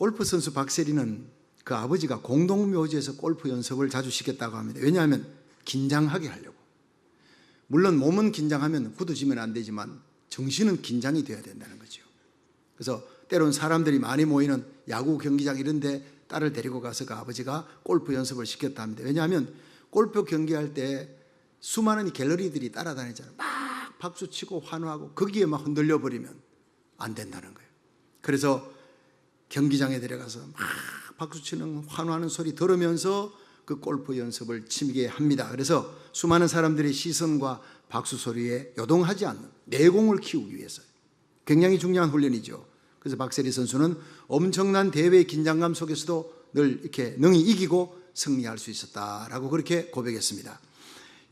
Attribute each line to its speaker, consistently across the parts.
Speaker 1: 골프 선수 박세리는 그 아버지가 공동묘지에서 골프 연습을 자주 시켰다고 합니다. 왜냐하면 긴장하게 하려고. 물론 몸은 긴장하면 굳어지면 안 되지만 정신은 긴장이 돼야 된다는 거죠. 그래서 때론 사람들이 많이 모이는 야구 경기장 이런 데 딸을 데리고 가서 그 아버지가 골프 연습을 시켰다 합니다. 왜냐하면 골프 경기할 때 수많은 갤러리들이 따라다니잖아요. 막 박수치고 환호하고 거기에 막 흔들려 버리면 안 된다는 거예요. 그래서 경기장에 데려가서 막 박수치는 환호하는 소리 들으면서 그 골프 연습을 치게 합니다. 그래서 수많은 사람들의 시선과 박수 소리에 요동하지 않는 내공을 키우기 위해서 굉장히 중요한 훈련이죠. 그래서 박세리 선수는 엄청난 대회의 긴장감 속에서도 늘 이렇게 능히 이기고 승리할 수 있었다라고 그렇게 고백했습니다.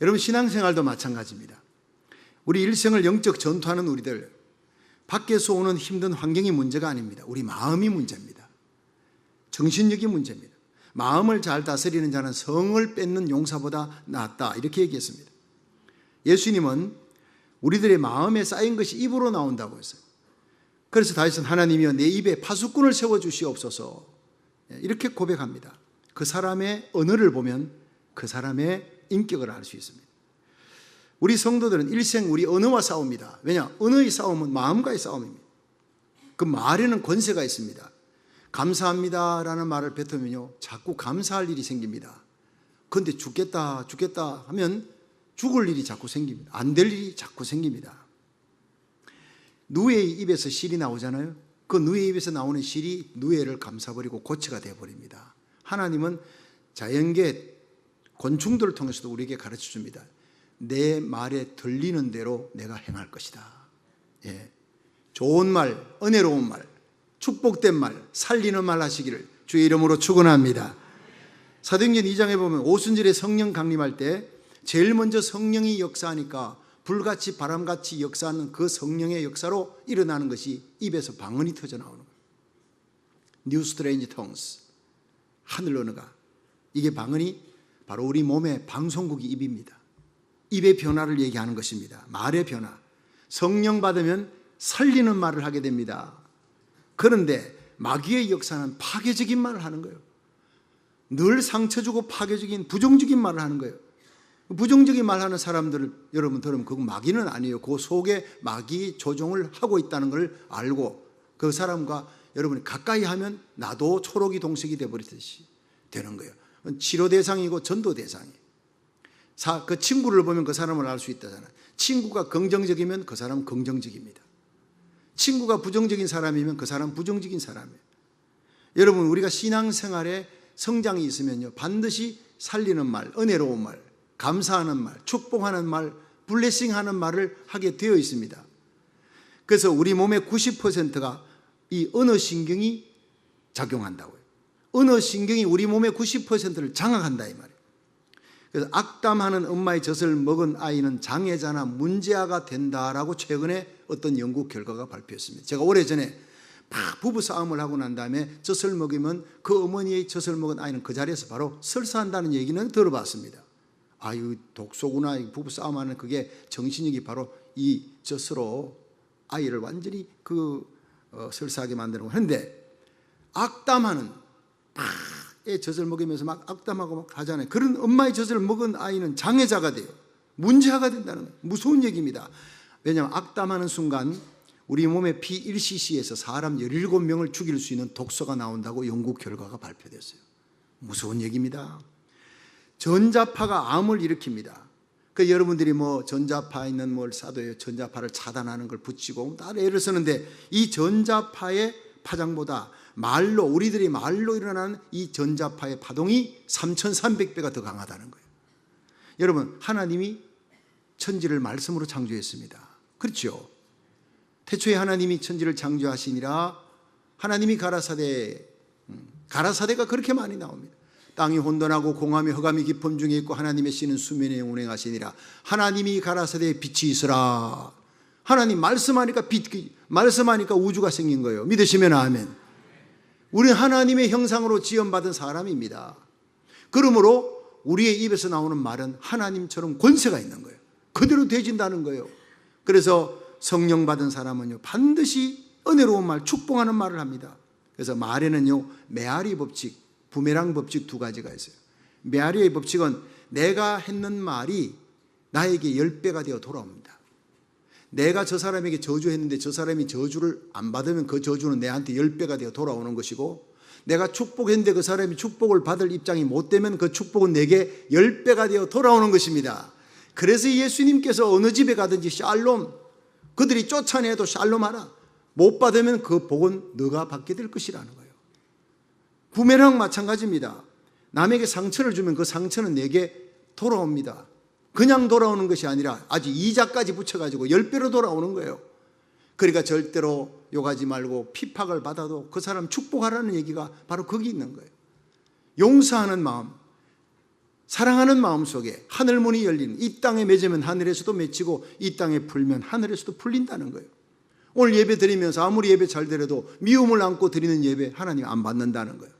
Speaker 1: 여러분, 신앙생활도 마찬가지입니다. 우리 일생을 영적 전투하는 우리들, 밖에서 오는 힘든 환경이 문제가 아닙니다. 우리 마음이 문제입니다. 정신력이 문제입니다. 마음을 잘 다스리는 자는 성을 뺏는 용사보다 낫다, 이렇게 얘기했습니다. 예수님은 우리들의 마음에 쌓인 것이 입으로 나온다고 했어요. 그래서 다윗은 하나님이여 내 입에 파수꾼을 세워주시옵소서, 이렇게 고백합니다. 그 사람의 언어를 보면 그 사람의 인격을 알 수 있습니다. 우리 성도들은 일생 우리 언어와 싸웁니다. 왜냐? 언어의 싸움은 마음과의 싸움입니다. 그 말에는 권세가 있습니다. 감사합니다라는 말을 뱉으면요, 자꾸 감사할 일이 생깁니다. 그런데 죽겠다 하면 죽을 일이 자꾸 생깁니다. 안 될 일이 자꾸 생깁니다. 누에의 입에서 실이 나오잖아요. 그 누에의 입에서 나오는 실이 누에를 감싸버리고 고치가 되어버립니다. 하나님은 자연계 곤충들을 통해서도 우리에게 가르쳐 줍니다. 내 말에 들리는 대로 내가 행할 것이다. 예. 좋은 말, 은혜로운 말, 축복된 말, 살리는 말 하시기를 주의 이름으로 축원합니다. 사도행전 2장에 보면 오순절에 성령 강림할 때 제일 먼저 성령이 역사하니까 불같이 바람같이 역사하는 그 성령의 역사로 일어나는 것이 입에서 방언이 터져 나오는 거예요. New Strange Tongues, 하늘 언어가. 이게 방언이 바로 우리 몸의 방송국이 입입니다. 입의 변화를 얘기하는 것입니다. 말의 변화. 성령 받으면 살리는 말을 하게 됩니다. 그런데 마귀의 역사는 파괴적인 말을 하는 거예요. 늘 상처 주고 파괴적인 부정적인 말을 하는 거예요. 부정적인 말하는 사람들을 여러분 들으면 그건 마귀는 아니에요. 그 속에 마귀 조종을 하고 있다는 걸 알고 그 사람과 여러분이 가까이 하면 나도 초록이 동색이 되어버리듯이 되는 거예요. 치료 대상이고 전도 대상이에요. 그 친구를 보면 그 사람을 알 수 있다잖아요. 친구가 긍정적이면 그 사람은 긍정적입니다. 친구가 부정적인 사람이면 그 사람은 부정적인 사람이에요. 여러분, 우리가 신앙생활에 성장이 있으면요, 반드시 살리는 말, 은혜로운 말, 감사하는 말, 축복하는 말, 블레싱하는 말을 하게 되어 있습니다. 그래서 우리 몸의 90%가 이 언어신경이 작용한다고요. 언어신경이 우리 몸의 90%를 장악한다 이 말이에요. 그래서 악담하는 엄마의 젖을 먹은 아이는 장애자나 문제아가 된다라고 최근에 어떤 연구 결과가 발표했습니다. 제가 오래전에 막 부부싸움을 하고 난 다음에 젖을 먹이면 그 어머니의 젖을 먹은 아이는 그 자리에서 바로 설사한다는 얘기는 들어봤습니다. 아유, 독소구나. 부부싸움하는 그게 정신력이 바로 이 젖으로 아이를 완전히 설사하게 만드는 거. 그런데 악담하는 애 젖을 먹이면서 막 악담하고 막 하잖아요. 그런 엄마의 젖을 먹은 아이는 장애자가 돼요. 문제아가 된다는 거예요. 무서운 얘기입니다. 왜냐하면 악담하는 순간 우리 몸의 피 1cc에서 사람 17명을 죽일 수 있는 독소가 나온다고 연구 결과가 발표됐어요. 무서운 얘기입니다. 전자파가 암을 일으킵니다. 그 여러분들이 뭐 전자파 있는 뭘 싸도 전자파를 차단하는 걸 붙이고 다 애를 쓰는데 이 전자파의 파장보다 말로, 우리들이 말로 일어나는 이 전자파의 파동이 3300배가 더 강하다는 거예요. 여러분, 하나님이 천지를 말씀으로 창조했습니다. 그렇죠? 태초에 하나님이 천지를 창조하시니라. 하나님이 가라사대가 그렇게 많이 나옵니다. 땅이 혼돈하고 공함이 흑암이 깊음 중에 있고 하나님의 씨는 수면에 운행하시니라. 하나님이 가라사대에 빛이 있으라. 하나님 말씀하니까 말씀하니까 우주가 생긴 거예요. 믿으시면 아멘. 우리는 하나님의 형상으로 지음받은 사람입니다. 그러므로 우리의 입에서 나오는 말은 하나님처럼 권세가 있는 거예요. 그대로 되진다는 거예요. 그래서 성령 받은 사람은요, 반드시 은혜로운 말, 축복하는 말을 합니다. 그래서 말에는요, 메아리 법칙, 부메랑 법칙 두 가지가 있어요. 메아리의 법칙은 내가 했는 말이 나에게 10배가 되어 돌아옵니다. 내가 저 사람에게 저주했는데 저 사람이 저주를 안 받으면 그 저주는 내한테 10배가 되어 돌아오는 것이고, 내가 축복했는데 그 사람이 축복을 받을 입장이 못 되면 그 축복은 내게 10배가 되어 돌아오는 것입니다. 그래서 예수님께서 어느 집에 가든지 샬롬, 그들이 쫓아내도 샬롬하라, 못 받으면 그 복은 너가 받게 될 것이라는 거예요. 부메랑 마찬가지입니다. 남에게 상처를 주면 그 상처는 내게 돌아옵니다. 그냥 돌아오는 것이 아니라 아주 이자까지 붙여가지고 10배로 돌아오는 거예요. 그러니까 절대로 욕하지 말고 핍박을 받아도 그 사람 축복하라는 얘기가 바로 거기 있는 거예요. 용서하는 마음, 사랑하는 마음 속에 하늘문이 열리는, 이 땅에 맺으면 하늘에서도 맺히고 이 땅에 풀면 하늘에서도 풀린다는 거예요. 오늘 예배 드리면서 아무리 예배 잘 드려도 미움을 안고 드리는 예배 하나님 안 받는다는 거예요.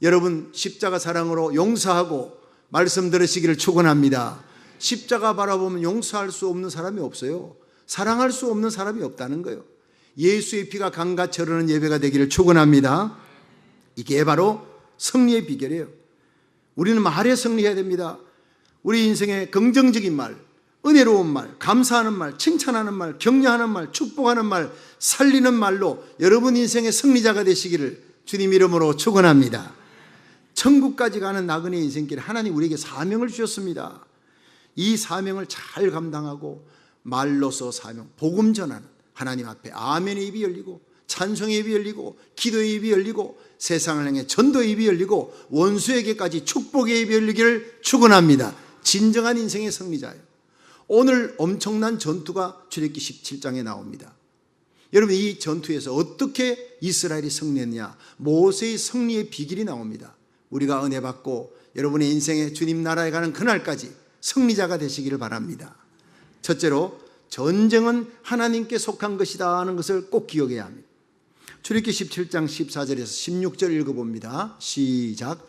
Speaker 1: 여러분, 십자가 사랑으로 용서하고 말씀 들으시기를 축원합니다. 십자가 바라보면 용서할 수 없는 사람이 없어요. 사랑할 수 없는 사람이 없다는 거예요. 예수의 피가 강같이 흐르는 예배가 되기를 축원합니다. 이게 바로 승리의 비결이에요. 우리는 말에 승리해야 됩니다. 우리 인생의 긍정적인 말, 은혜로운 말, 감사하는 말, 칭찬하는 말, 격려하는 말, 축복하는 말, 살리는 말로 여러분 인생의 승리자가 되시기를 주님 이름으로 축원합니다. 천국까지 가는 나그네 인생길, 하나님 우리에게 사명을 주셨습니다. 이 사명을 잘 감당하고 말로서 사명, 복음 전하는, 하나님 앞에 아멘의 입이 열리고 찬송의 입이 열리고 기도의 입이 열리고 세상을 향해 전도의 입이 열리고 원수에게까지 축복의 입이 열리기를 축원합니다. 진정한 인생의 승리자예요. 오늘 엄청난 전투가 출애굽기 17장에 나옵니다. 여러분, 이 전투에서 어떻게 이스라엘이 승리했냐, 모세의 승리의 비결이 나옵니다. 우리가 은혜 받고 여러분의 인생에 주님 나라에 가는 그날까지 승리자가 되시기를 바랍니다. 첫째로, 전쟁은 하나님께 속한 것이다 하는 것을 꼭 기억해야 합니다. 출애굽기 17장 14절에서 16절 읽어봅니다. 시작.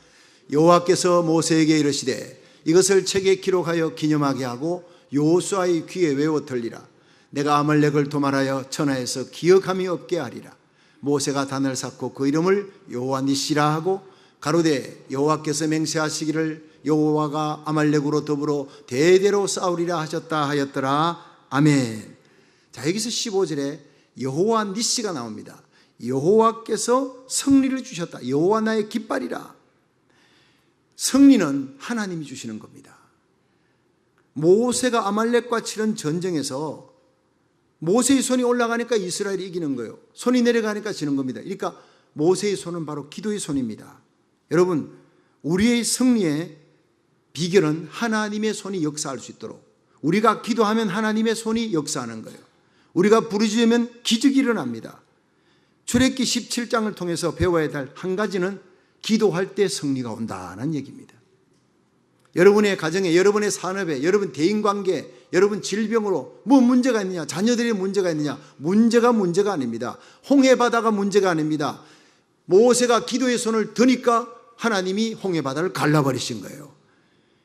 Speaker 1: 여호와께서 모세에게 이르시되 이것을 책에 기록하여 기념하게 하고 여호수아의 귀에 외워 들리라. 내가 아말렉을 도말하여 천하에서 기억함이 없게 하리라. 모세가 단을 쌓고 그 이름을 여호와 니시라 하고 가로되 여호와께서 맹세하시기를 여호와가 아말렉으로 더불어 대대로 싸우리라 하셨다 하였더라. 아멘. 자, 여기서 15절에 여호와 니시가 나옵니다. 여호와께서 승리를 주셨다. 여호와 나의 깃발이라. 승리는 하나님이 주시는 겁니다. 모세가 아말렉과 치른 전쟁에서 모세의 손이 올라가니까 이스라엘이 이기는 거예요. 손이 내려가니까 지는 겁니다. 그러니까 모세의 손은 바로 기도의 손입니다. 여러분, 우리의 승리의 비결은 하나님의 손이 역사할 수 있도록, 우리가 기도하면 하나님의 손이 역사하는 거예요. 우리가 부르짖으면 기적이 일어납니다. 출애굽기 17장을 통해서 배워야 될 한 가지는 기도할 때 승리가 온다는 얘기입니다. 여러분의 가정에, 여러분의 산업에, 여러분 대인관계, 여러분 질병으로 뭐 문제가 있느냐, 자녀들의 문제가 있느냐, 문제가 아닙니다. 홍해바다가 문제가 아닙니다. 모세가 기도의 손을 드니까 하나님이 홍해바다를 갈라버리신 거예요.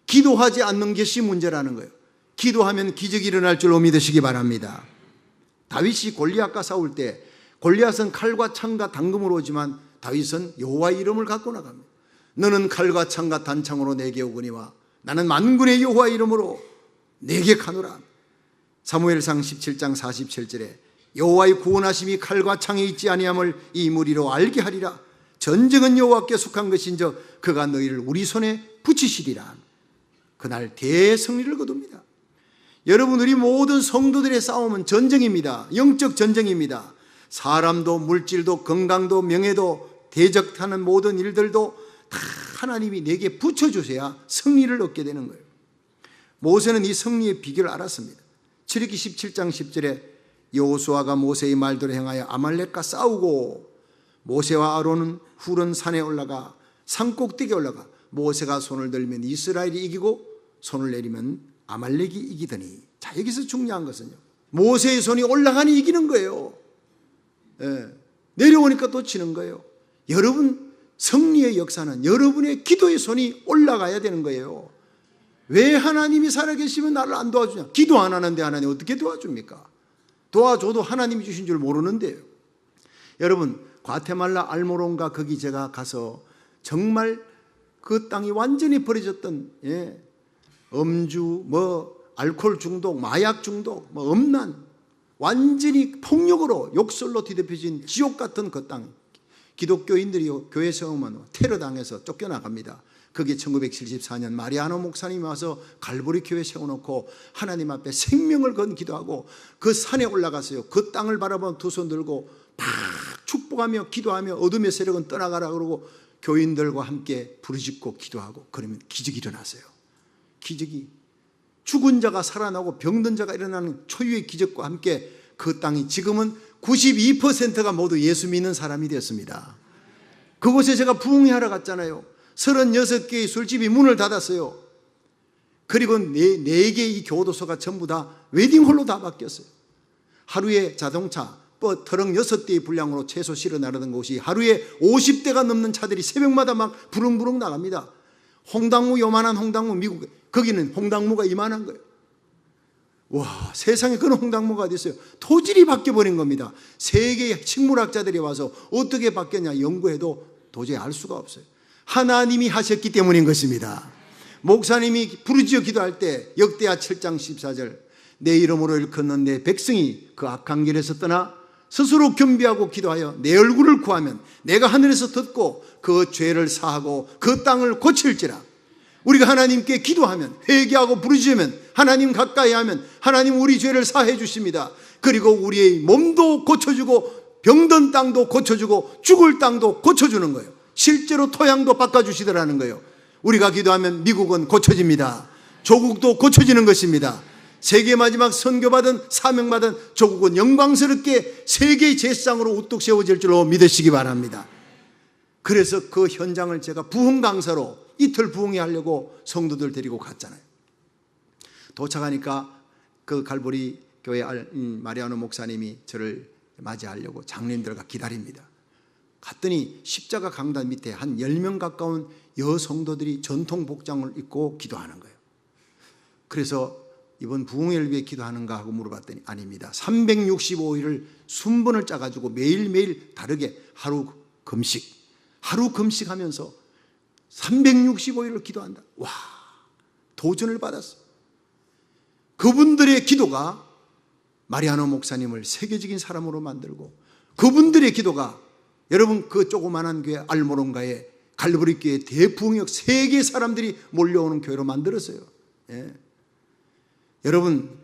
Speaker 1: 기도하지 않는 것이 문제라는 거예요. 기도하면 기적이 일어날 줄로 믿으시기 바랍니다. 다윗이 골리앗과 싸울 때 골리앗은 칼과 창과 단검으로 오지만 다윗은 여호와의 이름을 갖고 나갑니다. 너는 칼과 창과 단창으로 내게 오거니와 나는 만군의 여호와의 이름으로 내게 가노라. 사무엘상 17장 47절에 여호와의 구원하심이 칼과 창에 있지 아니함을 이 무리로 알게 하리라. 전쟁은 여호와께 속한 것인즉 그가 너희를 우리 손에 붙이시리라. 그날 대승리를 거둡니다. 여러분, 우리 모든 성도들의 싸움은 전쟁입니다. 영적 전쟁입니다. 사람도 물질도 건강도 명예도 대적하는 모든 일들도 다 하나님이 내게 붙여주셔야 승리를 얻게 되는 거예요. 모세는 이 승리의 비결을 알았습니다. 출애굽기 17장 10절에 여호수아가 모세의 말대로 행하여 아말렉과 싸우고 모세와 아론은 훌은 산에 올라가 산꼭대기에 올라가 모세가 손을 들면 이스라엘이 이기고 손을 내리면 아말렉이 이기더니, 자, 여기서 중요한 것은요, 모세의 손이 올라가니 이기는 거예요. 내려오니까 또 치는 거예요. 여러분, 승리의 역사는 여러분의 기도의 손이 올라가야 되는 거예요. 왜 하나님이 살아계시면 나를 안 도와주냐? 기도 안 하는데 하나님 어떻게 도와줍니까? 도와줘도 하나님이 주신 줄 모르는데요. 여러분, 과테말라 알모론가 거기 제가 가서 정말 그 땅이 완전히 버려졌던, 음주, 알코올 중독, 마약 중독, 음란, 완전히 폭력으로 욕설로 뒤덮여진 지옥 같은 그 땅. 기독교인들이 교회 세우면 테러당해서 쫓겨나갑니다. 그게 1974년 마리아노 목사님이 와서 갈보리 교회 세워놓고 하나님 앞에 생명을 건 기도하고 그 산에 올라가서요, 그 땅을 바라보면 두 손 들고 막 축복하며 기도하며 어둠의 세력은 떠나가라 그러고 교인들과 함께 부르짖고 기도하고 그러면 기적이 일어났어요. 기적이, 죽은 자가 살아나고 병든 자가 일어나는 초유의 기적과 함께 그 땅이 지금은 92%가 모두 예수 믿는 사람이 되었습니다. 그곳에 제가 부흥회하러 갔잖아요. 36개의 술집이 문을 닫았어요. 그리고 4개의 이 교도소가 전부 다 웨딩홀로 다 바뀌었어요. 하루에 자동차, 트럭 6대의 분량으로 채소 실어 나르던 곳이 하루에 50대가 넘는 차들이 새벽마다 막 부릉부릉 나갑니다. 홍당무, 요만한 홍당무, 미국, 거기는 홍당무가 이만한 거예요. 와, 세상에 그런 홍당무가 어디 있어요? 토질이 바뀌어버린 겁니다. 세계의 식물학자들이 와서 어떻게 바뀌었냐 연구해도 도저히 알 수가 없어요. 하나님이 하셨기 때문인 것입니다. 목사님이 부르짖어 기도할 때 역대하 7장 14절, 내 이름으로 일컫는 내 백성이 그 악한 길에서 떠나 스스로 겸비하고 기도하여 내 얼굴을 구하면 내가 하늘에서 듣고 그 죄를 사하고 그 땅을 고칠지라. 우리가 하나님께 기도하면, 회개하고 부르짖으면, 하나님 가까이 하면 하나님 우리 죄를 사해 주십니다. 그리고 우리의 몸도 고쳐주고 병든 땅도 고쳐주고 죽을 땅도 고쳐주는 거예요. 실제로 토양도 바꿔주시더라는 거예요. 우리가 기도하면 미국은 고쳐집니다. 조국도 고쳐지는 것입니다. 세계 마지막 선교받은 사명받은 조국은 영광스럽게 세계의 제사장으로 우뚝 세워질 줄로 믿으시기 바랍니다. 그래서 그 현장을 제가 부흥 강사로 이틀 부흥회 하려고 성도들 데리고 갔잖아요. 도착하니까 그 갈보리 교회 마리아노 목사님이 저를 맞이하려고 장로님들과 기다립니다. 갔더니 십자가 강단 밑에 한 10명 가까운 여성도들이 전통 복장을 입고 기도하는 거예요. 그래서 이번 부흥회를 위해 기도하는가 하고 물어봤더니 아닙니다. 365일을 순번을 짜가지고 매일매일 다르게 하루 금식하면서 365일을 기도한다. 와, 도전을 받았어. 그분들의 기도가 마리아노 목사님을 세계적인 사람으로 만들고, 그분들의 기도가 여러분 그 조그만한 교회 알모론가의 갈보리 교회 대부흥역 세계 사람들이 몰려오는 교회로 만들었어요. 예. 여러분,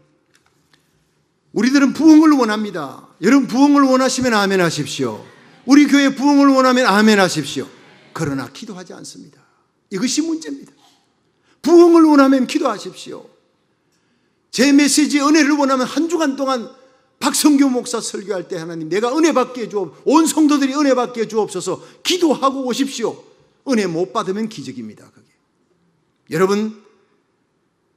Speaker 1: 우리들은 부흥을 원합니다. 여러분 부흥을 원하시면 아멘 하십시오. 우리 교회 부흥을 원하면 아멘 하십시오. 그러나 기도하지 않습니다. 이것이 문제입니다. 부흥을 원하면 기도하십시오. 제 메시지 은혜를 원하면 한 주간 동안 박성규 목사 설교할 때 하나님 내가 은혜 받게 해주옵소서, 온 성도들이 은혜 받게 해주옵소서 기도하고 오십시오. 은혜 못 받으면 기적입니다. 그게. 여러분,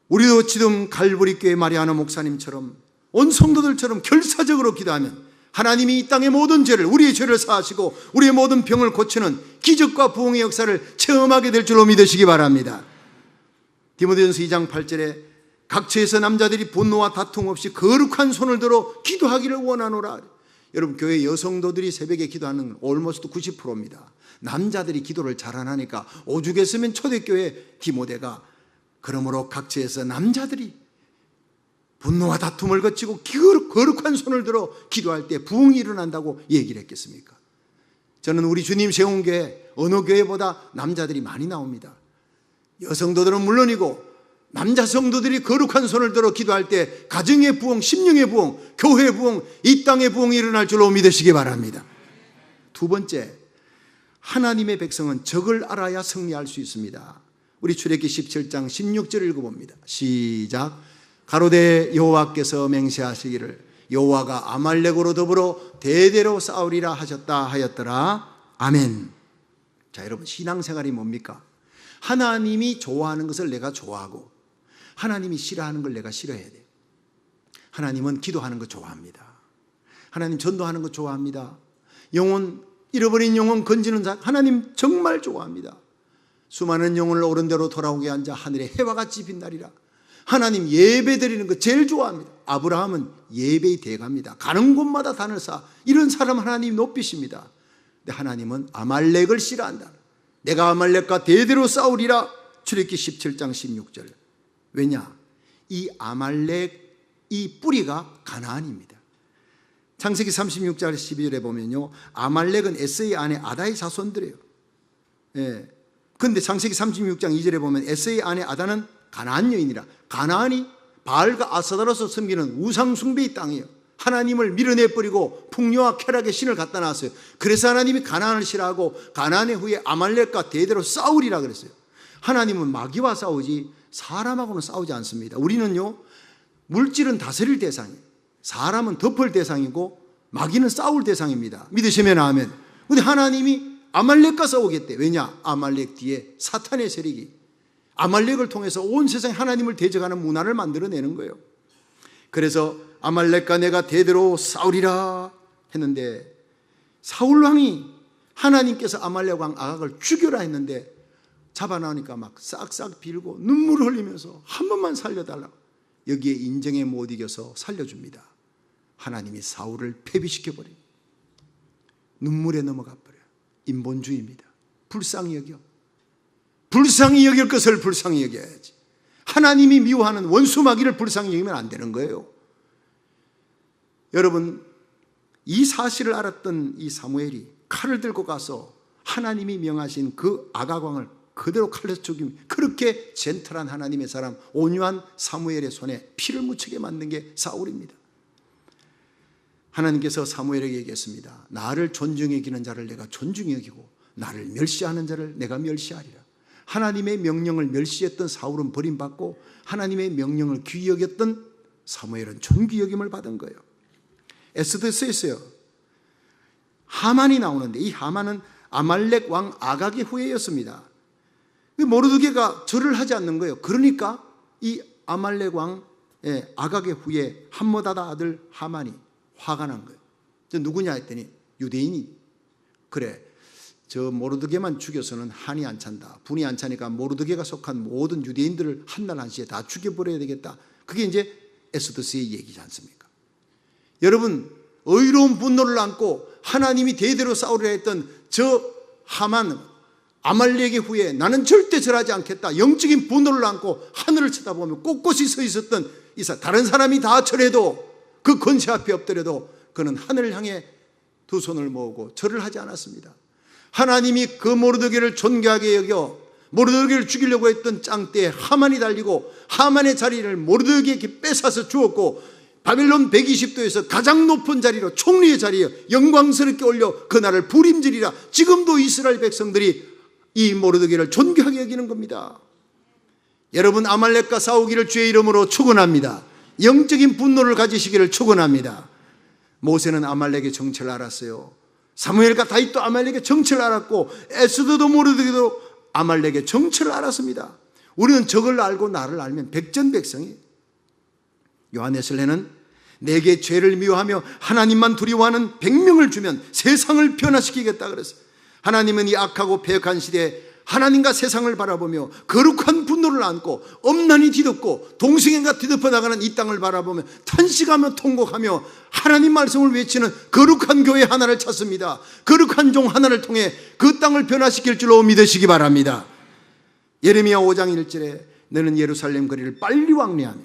Speaker 1: 우리도 지금 갈보리 교회 마리아노 목사님처럼 온 성도들처럼 결사적으로 기도하면 하나님이 이 땅의 모든 죄를, 우리의 죄를 사하시고 우리의 모든 병을 고치는 기적과 부흥의 역사를 체험하게 될 줄로 믿으시기 바랍니다. 디모데전서 2장 8절에 각처에서 남자들이 분노와 다툼 없이 거룩한 손을 들어 기도하기를 원하노라. 여러분, 교회 여성도들이 새벽에 기도하는 almost 90%입니다. 남자들이 기도를 잘 안 하니까 오죽했으면 초대교회 디모데가 그러므로 각처에서 남자들이 분노와 다툼을 거치고 거룩한 손을 들어 기도할 때 부흥이 일어난다고 얘기를 했겠습니까? 저는 우리 주님 세운 교회 어느 교회보다 남자들이 많이 나옵니다. 여성도들은 물론이고 남자 성도들이 거룩한 손을 들어 기도할 때 가정의 부흥, 심령의 부흥, 교회의 부흥, 이 땅의 부흥이 일어날 줄로 믿으시기 바랍니다. 두 번째, 하나님의 백성은 적을 알아야 승리할 수 있습니다. 우리 출애굽기 17장 16절을 읽어봅니다. 시작. 가로되 여호와께서 맹세하시기를 여호와가 아말렉으로 더불어 대대로 싸우리라 하셨다 하였더라. 아멘. 자, 여러분, 신앙생활이 뭡니까? 하나님이 좋아하는 것을 내가 좋아하고 하나님이 싫어하는 걸 내가 싫어해야 돼요. 하나님은 기도하는 거 좋아합니다. 하나님 전도하는 거 좋아합니다. 영혼, 잃어버린 영혼 건지는 자 하나님 정말 좋아합니다. 수많은 영혼을 옳은 대로 돌아오게 한 자 하늘에 해와 같이 빛나리라. 하나님 예배 드리는 거 제일 좋아합니다. 아브라함은 예배의 대가입니다. 가는 곳마다 단을 쌓아 이런 사람 하나님 높이십니다. 근데 하나님은 아말렉을 싫어한다. 내가 아말렉과 대대로 싸우리라. 출애굽기 17장 16절. 왜냐? 이 아말렉 이 뿌리가 가나안입니다. 창세기 36장 12절에 보면요, 아말렉은 에서의 아내 아다의 자손들이에요. 예. 근데 창세기 36장 2절에 보면 에서의 아내 아다는 가나안 여인이라. 가나안이 바알과 아스타로서 섬기는 우상 숭배의 땅이에요. 하나님을 밀어내버리고 풍요와 쾌락의 신을 갖다 놨어요. 그래서 하나님이 가나안을 싫어하고 가나안의 후에 아말렉과 대대로 싸우리라 그랬어요. 하나님은 마귀와 싸우지 사람하고는 싸우지 않습니다. 우리는요, 물질은 다스릴 대상이에요. 사람은 덮을 대상이고 마귀는 싸울 대상입니다. 믿으시면 아멘. 근데 하나님이 아말렉과 싸우겠대. 왜냐? 아말렉 뒤에 사탄의 세력이 아말렉을 통해서 온 세상에 하나님을 대적하는 문화를 만들어내는 거예요. 그래서 아말렉과 내가 대대로 싸우리라 했는데, 사울 왕이 하나님께서 아말렉 왕 아각을 죽여라 했는데 잡아나오니까 막 싹싹 빌고 눈물을 흘리면서 한 번만 살려달라고. 여기에 인정에 못 이겨서 살려줍니다. 하나님이 사울을 폐비시켜버려요. 눈물에 넘어가 버려요. 인본주의입니다. 불쌍히 여겨. 불쌍히 여길 것을 불쌍히 여겨야지. 하나님이 미워하는 원수 마귀를 불쌍히 여기면 안 되는 거예요. 여러분, 이 사실을 알았던 이 사무엘이 칼을 들고 가서 하나님이 명하신 그 아각왕을 그대로 칼로 죽이면, 그렇게 젠틀한 하나님의 사람 온유한 사무엘의 손에 피를 묻히게 만든 게 사울입니다. 하나님께서 사무엘에게 얘기했습니다. 나를 존중히 여기는 자를 내가 존중히 여기고 나를 멸시하는 자를 내가 멸시하리라. 하나님의 명령을 멸시했던 사울은 버림받고 하나님의 명령을 귀히 여겼던 사무엘은 존귀 여김을 받은 거예요. 에스더서에 있어요. 하만이 나오는데, 이 하만은 아말렉 왕 아각의 후예였습니다. 모르드게가 절을 하지 않는 거예요. 그러니까 이 아말렉 왕 아각의 후예 함모다다 아들 하만이 화가 난 거예요. 저 누구냐 했더니 유대인이, 그래, 저 모르드게만 죽여서는 한이 안 찬다. 분이 안 차니까 모르드게가 속한 모든 유대인들을 한날 한시에 다 죽여버려야 되겠다. 그게 이제 에스더스의 얘기지 않습니까? 여러분, 의로운 분노를 안고 하나님이 대대로 싸우려 했던 저 하만, 아말렉의 후에 나는 절대 절하지 않겠다, 영적인 분노를 안고 하늘을 쳐다보며 꼿꼿이 서 있었던 이사, 다른 사람이 다 절해도, 그 권세 앞에 엎드려도 그는 하늘을 향해 두 손을 모으고 절을 하지 않았습니다. 하나님이 그 모르드게를 존귀하게 여겨 모르드게를 죽이려고 했던 짱때에 하만이 달리고 하만의 자리를 모르드게에게 뺏어서 주었고, 바벨론 120도에서 가장 높은 자리로, 총리의 자리에 영광스럽게 올려 그날을 부림지리라. 지금도 이스라엘 백성들이 이 모르드게를 존귀하게 여기는 겁니다. 여러분, 아말렉과 싸우기를 주의 이름으로 축원합니다. 영적인 분노를 가지시기를 축원합니다. 모세는 아말렉의 정체를 알았어요. 사무엘과 다윗도 아말렉의 정체를 알았고, 에스더도 모르드게도 아말렉의 정체를 알았습니다. 우리는 저걸 알고 나를 알면 백전백승이에요. 요한에슬레는 내게 죄를 미워하며 하나님만 두려워하는 100명을 주면 세상을 변화시키겠다 그랬어요. 하나님은 이 악하고 패역한 시대에 하나님과 세상을 바라보며 거룩한 분노를 안고 엄난히 뒤덮고 동승행과 뒤덮어 나가는 이 땅을 바라보며 탄식하며 통곡하며 하나님 말씀을 외치는 거룩한 교회 하나를 찾습니다. 거룩한 종 하나를 통해 그 땅을 변화시킬 줄로 믿으시기 바랍니다. 예레미야 5장 1절에 너는 예루살렘 거리를 빨리 왕래하며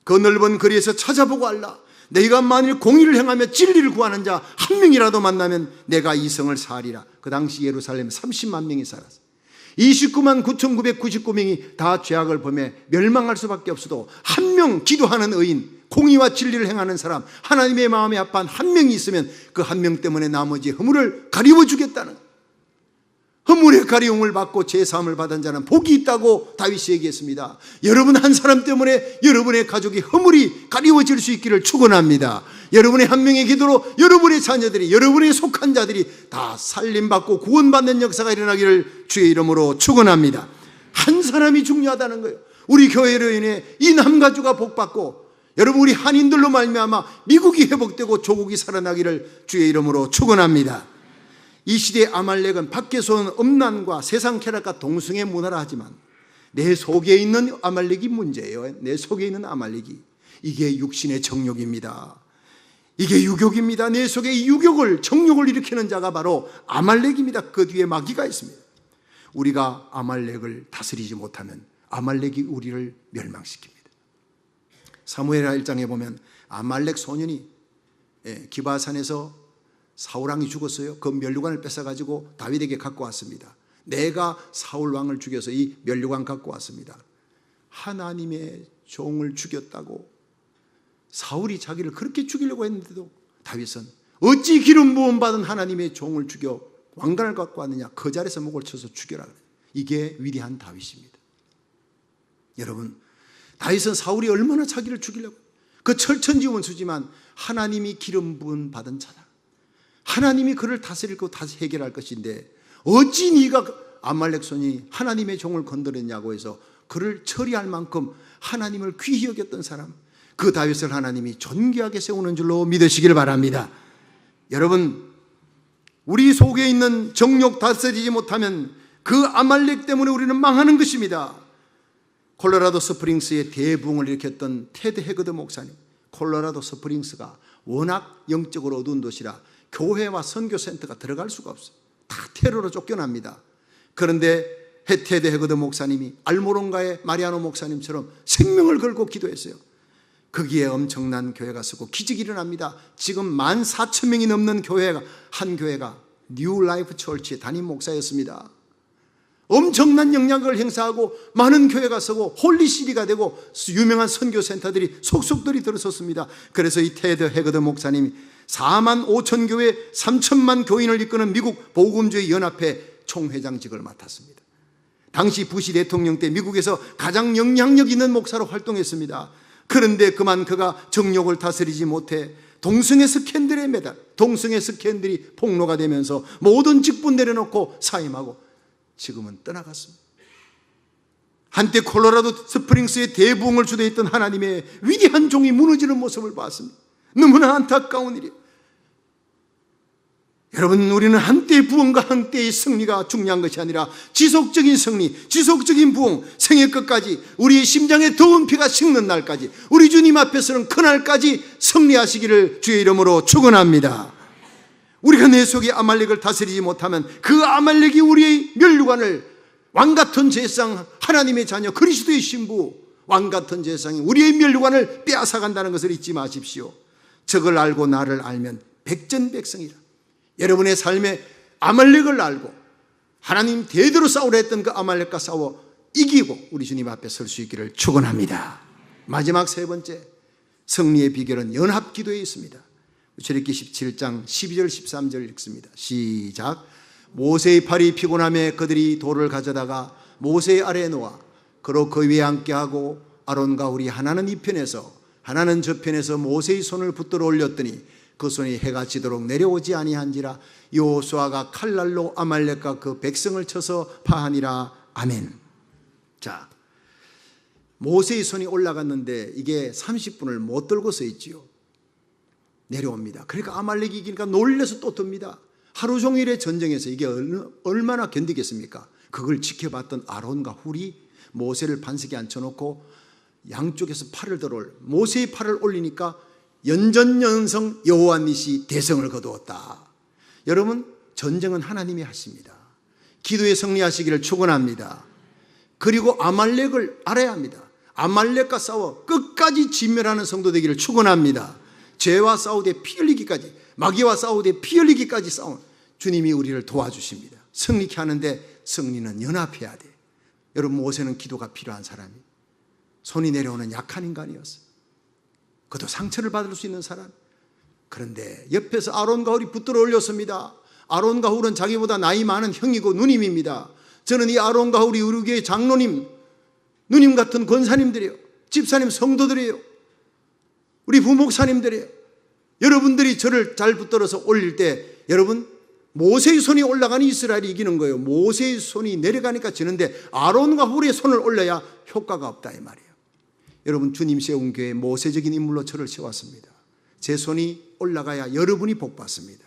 Speaker 1: 그 넓은 거리에서 찾아보고 알라. 내가 만일 공의를 행하며 진리를 구하는 자 한 명이라도 만나면 내가 이 성을 사하리라. 그 당시 예루살렘에 30만 명이 살았어요. 29만 9,999명이 다 죄악을 범해 멸망할 수밖에 없어도 한 명 기도하는 의인, 공의와 진리를 행하는 사람, 하나님의 마음에 합한 한 명이 있으면 그 한 명 때문에 나머지 허물을 가리워 주겠다는, 허물의 가리움을 받고 죄사함을 받은 자는 복이 있다고 다윗이 얘기했습니다. 여러분 한 사람 때문에 여러분의 가족이 허물이 가리워질 수 있기를 축원합니다. 여러분의 한 명의 기도로 여러분의 자녀들이, 여러분의 속한 자들이 다 살림받고 구원받는 역사가 일어나기를 주의 이름으로 축원합니다. 한 사람이 중요하다는 거예요. 우리 교회로 인해 이 남가주가 복받고, 여러분 우리 한인들로 말미암아 미국이 회복되고 조국이 살아나기를 주의 이름으로 축원합니다. 이 시대의 아말렉은 밖에서 온 음란과 세상 쾌락과 동성애 문화라 하지만 내 속에 있는 아말렉이 문제예요. 내 속에 있는 아말렉이, 이게 육신의 정욕입니다. 이게 유욕입니다. 내 속에 이 유욕을, 정욕을 일으키는 자가 바로 아말렉입니다. 그 뒤에 마귀가 있습니다. 우리가 아말렉을 다스리지 못하면 아말렉이 우리를 멸망시킵니다. 사무엘하 1장에 보면 아말렉 소년이 기바산에서 사울왕이 죽었어요. 그 면류관을 뺏어가지고 다윗에게 갖고 왔습니다. 내가 사울 왕을 죽여서 이 면류관 갖고 왔습니다. 하나님의 종을 죽였다고 사울이 자기를 그렇게 죽이려고 했는데도 다윗은 어찌 기름 부음 받은 하나님의 종을 죽여 왕관을 갖고 왔느냐, 그 자리에서 목을 쳐서 죽여라. 이게 위대한 다윗입니다. 여러분, 다윗은 사울이 얼마나 자기를 죽이려고, 그 철천지원수지만 하나님이 기름 부음 받은 자다. 하나님이 그를 다스리고 다시 해결할 것인데 어찌 네가 아말렉 손이 하나님의 종을 건드렸냐고 해서 그를 처리할 만큼 하나님을 귀히 여겼던 사람, 그 다윗을 하나님이 존귀하게 세우는 줄로 믿으시길 바랍니다. 여러분, 우리 속에 있는 정욕 다스리지 못하면 그 아말렉 때문에 우리는 망하는 것입니다. 콜로라도 스프링스의 대부흥을 일으켰던 테드 해거드 목사님, 콜로라도 스프링스가 워낙 영적으로 어두운 도시라 교회와 선교센터가 들어갈 수가 없어요. 다 테러로 쫓겨납니다. 그런데 테드 해거드 목사님이 알모론가의 마리아노 목사님처럼 생명을 걸고 기도했어요. 거기에 엄청난 교회가 서고 기적이 일어납니다. 지금 14,000명이 넘는 교회가, 한 교회가 뉴 라이프 처치의 담임 목사였습니다. 엄청난 영향력을 행사하고 많은 교회가 서고 홀리시리가 되고 유명한 선교센터들이 속속들이 들어섰습니다. 그래서 이 테드 해거드 목사님이 45,000 교회 3천만 교인을 이끄는 미국 복음주의 연합회 총회장직을 맡았습니다. 당시 부시 대통령 때 미국에서 가장 영향력 있는 목사로 활동했습니다. 그런데 그만 그가 정욕을 다스리지 못해 동성애 스캔들에 매달, 동성애 스캔들이 폭로가 되면서 모든 직분 내려놓고 사임하고 지금은 떠나갔습니다. 한때 콜로라도 스프링스의 대부흥을 주도했던 하나님의 위대한 종이 무너지는 모습을 봤습니다. 너무나 안타까운 일이에요. 여러분, 우리는 한때의 부흥과 한때의 승리가 중요한 것이 아니라 지속적인 승리, 지속적인 부흥, 생애 끝까지 우리의 심장에 더운 피가 식는 날까지, 우리 주님 앞에서는 그날까지 승리하시기를 주의 이름으로 축원합니다. 우리가 내 속에 아말렉을 다스리지 못하면 그 아말렉이 우리의 면류관을, 왕같은 제사장, 하나님의 자녀, 그리스도의 신부, 왕같은 제사장이 우리의 면류관을 빼앗아간다는 것을 잊지 마십시오. 저걸 알고 나를 알면 백전백승이라. 여러분의 삶에 아말렉을 알고 하나님 대대로 싸우려 했던 그 아말렉과 싸워 이기고 우리 주님 앞에 설 수 있기를 축원합니다. 마지막 세 번째, 승리의 비결은 연합기도에 있습니다. 출애굽기 17장 12절 13절 읽습니다. 시작. 모세의 팔이 피곤함에 그들이 돌을 가져다가 모세의 아래에 놓아 그로 그 위에 앉게하고 아론과 훌이 하나는 이 편에서 하나는 저 편에서 모세의 손을 붙들어 올렸더니 그 손이 해가 지도록 내려오지 아니한지라. 여호수아가 칼날로 아말렉과 그 백성을 쳐서 파하니라. 아멘. 자, 모세의 손이 올라갔는데 이게 30분을 못 들고 서 있지요. 내려옵니다. 그러니까 아말렉이 이기니까 놀라서 또 듭니다. 하루 종일의 전쟁에서 이게 얼마나 견디겠습니까? 그걸 지켜봤던 아론과 훌이 모세를 반석에 앉혀놓고 양쪽에서 팔을 들어올, 모세의 팔을 올리니까 연전연성 여호와 니시 대성을 거두었다. 여러분, 전쟁은 하나님이 하십니다. 기도에 승리하시기를 축원합니다. 그리고 아말렉을 알아야 합니다. 아말렉과 싸워 끝까지 진멸하는 성도 되기를 축원합니다. 죄와 싸우되 피 흘리기까지, 마귀와 싸우되 피 흘리기까지 싸운 주님이 우리를 도와주십니다. 승리케 하는데 승리는 연합해야 돼. 여러분, 모세는 기도가 필요한 사람이, 손이 내려오는 약한 인간이었어요. 그도 상처를 받을 수 있는 사람. 그런데 옆에서 아론과 훌이 붙들어 올렸습니다. 아론과 훌은 자기보다 나이 많은 형이고 누님입니다. 저는 이 아론과 훌이 우리 교회 장로님, 누님 같은 권사님들이에요. 집사님 성도들이에요. 우리 부목사님들이에요. 여러분들이 저를 잘 붙들어서 올릴 때 여러분, 모세의 손이 올라가니 이스라엘이 이기는 거예요. 모세의 손이 내려가니까 지는데 아론과 훌의 손을 올려야 효과가 없다 이 말이에요. 여러분, 주님 세운 교회에 모세적인 인물로 저를 세웠습니다. 제 손이 올라가야 여러분이 복받습니다.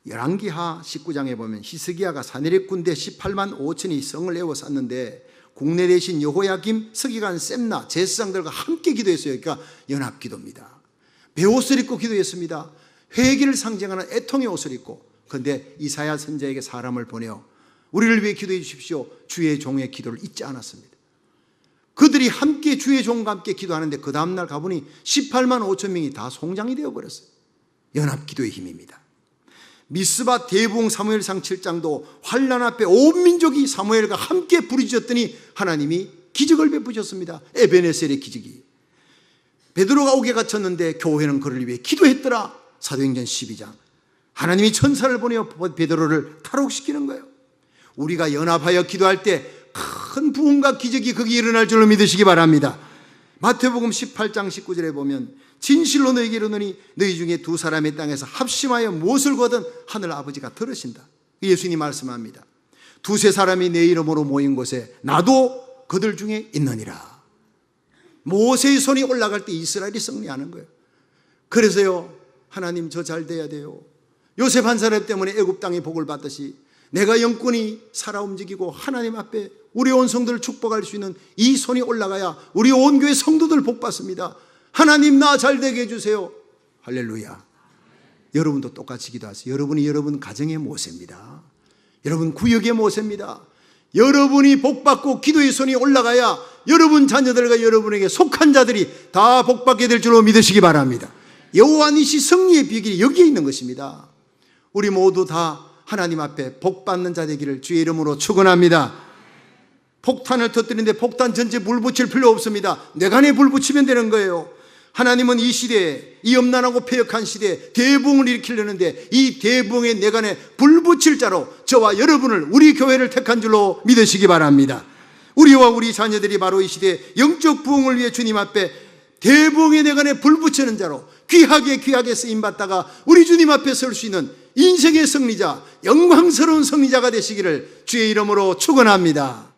Speaker 1: 열왕기하 19장에 보면 히스기야가 사내립 군대 18만 5천이 성을 에워쌌는데 국내 대신 여호야김, 서기관, 셈나 제사장들과 함께 기도했어요. 그러니까 연합기도입니다. 베옷을 입고 기도했습니다. 회개를 상징하는 애통의 옷을 입고. 그런데 이사야 선지자에게 사람을 보내어 우리를 위해 기도해 주십시오. 주의 종의 기도를 잊지 않았습니다. 그들이 함께 주의 종과 함께 기도하는데 그 다음날 가보니 18만 5천 명이 다 송장이 되어버렸어요. 연합기도의 힘입니다. 미스바 대부흥 사무엘상 7장도 환난 앞에 온 민족이 사무엘과 함께 부르짖었더니 하나님이 기적을 베푸셨습니다. 에베네셀의 기적이. 베드로가 옥에 갇혔는데 교회는 그를 위해 기도했더라. 사도행전 12장. 하나님이 천사를 보내어 베드로를 탈옥시키는 거예요. 우리가 연합하여 기도할 때 큰 부흥과 기적이 거기 일어날 줄로 믿으시기 바랍니다. 마태복음 18장 19절에 보면 진실로 너희에게 이르노니 너희 중에 두 사람의 땅에서 합심하여 무엇을 구하든 하늘 아버지가 들으신다. 예수님이 말씀합니다. 두세 사람이 내 이름으로 모인 곳에 나도 그들 중에 있느니라. 모세의 손이 올라갈 때 이스라엘이 승리하는 거예요. 그래서요, 하나님 저 잘 돼야 돼요. 요셉 한 사람 때문에 애굽 땅이 복을 받듯이 내가 영권이 살아 움직이고 하나님 앞에 우리 온 성도를 축복할 수 있는 이 손이 올라가야 우리 온 교회 성도들 복 받습니다. 하나님 나 잘 되게 해주세요. 할렐루야. 여러분도 똑같이 기도하세요. 여러분이 여러분 가정의 모세입니다. 여러분 구역의 모세입니다. 여러분이 복 받고 기도의 손이 올라가야 여러분 자녀들과 여러분에게 속한 자들이 다 복 받게 될 줄로 믿으시기 바랍니다. 여호와 니시 승리의 비결이 여기에 있는 것입니다. 우리 모두 다 하나님 앞에 복 받는 자 되기를 주의 이름으로 축원합니다. 폭탄을 터뜨리는데 폭탄 전체에 물 붙일 필요 없습니다. 뇌관에 불 붙이면 되는 거예요. 하나님은 이 시대에, 이 엄난하고 패역한 시대에 대부흥을 일으키려는데 이 대부흥의 뇌관에 불 붙일 자로 저와 여러분을, 우리 교회를 택한 줄로 믿으시기 바랍니다. 우리와 우리 자녀들이 바로 이 시대에 영적 부흥을 위해 주님 앞에 대부흥의 뇌관에 불 붙이는 자로 귀하게 쓰임받다가 우리 주님 앞에 설 수 있는 인생의 승리자, 영광스러운 승리자가 되시기를 주의 이름으로 축원합니다.